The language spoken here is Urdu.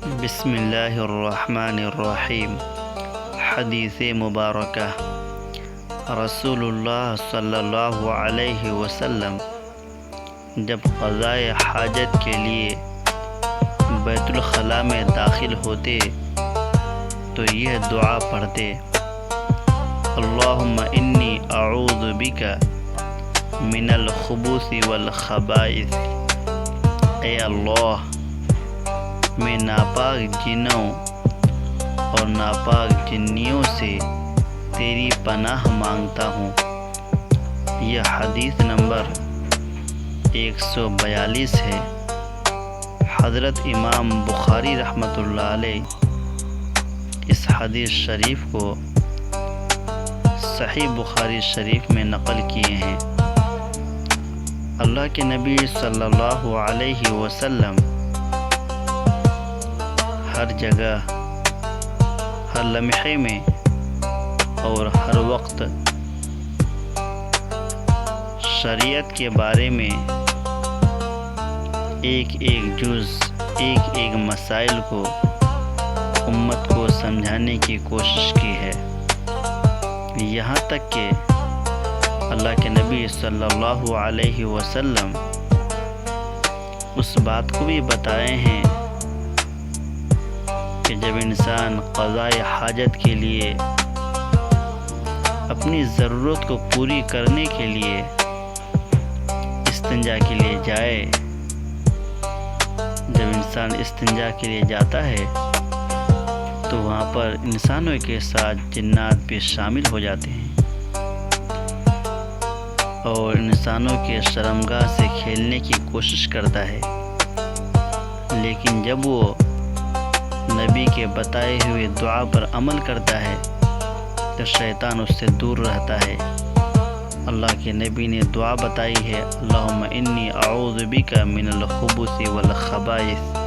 بسم اللہ الرحمن الرحیم۔ حدیث مبارکہ۔ رسول اللہ صلی اللہ علیہ وسلم جب قضائے حاجت کے لیے بیت الخلاء میں داخل ہوتے تو یہ دعا پڑھتے: اللہم انی اعوذ بک من الخبث والخبائث۔ اے اللہ، میں ناپاک جنوں اور ناپاک جنیوں سے تیری پناہ مانگتا ہوں۔ یہ حدیث نمبر 142 ہے۔ حضرت امام بخاری رحمۃ اللہ علیہ اس حدیث شریف کو صحیح بخاری شریف میں نقل کیے ہیں۔ اللہ کے نبی صلی اللہ علیہ وسلم ہر جگہ، ہر لمحے میں اور ہر وقت شریعت کے بارے میں ایک جز، ایک مسائل کو امت کو سمجھانے کی کوشش کی ہے۔ یہاں تک کہ اللہ کے نبی صلی اللہ علیہ وسلم اس بات کو بھی بتائے ہیں کہ جب انسان قضائے حاجت کے لیے، اپنی ضرورت کو پوری کرنے کے لیے استنجا کے لیے جائے، جب انسان استنجا کے لیے جاتا ہے تو وہاں پر انسانوں کے ساتھ جنات بھی شامل ہو جاتے ہیں اور انسانوں کے شرمگاہ سے کھیلنے کی کوشش کرتا ہے، لیکن جب وہ نبی کے بتائے ہوئے دعا پر عمل کرتا ہے تو شیطان اس سے دور رہتا ہے۔ اللہ کے نبی نے دعا بتائی ہے: اللہم انی اعوذ بک من الخبث والخبائث۔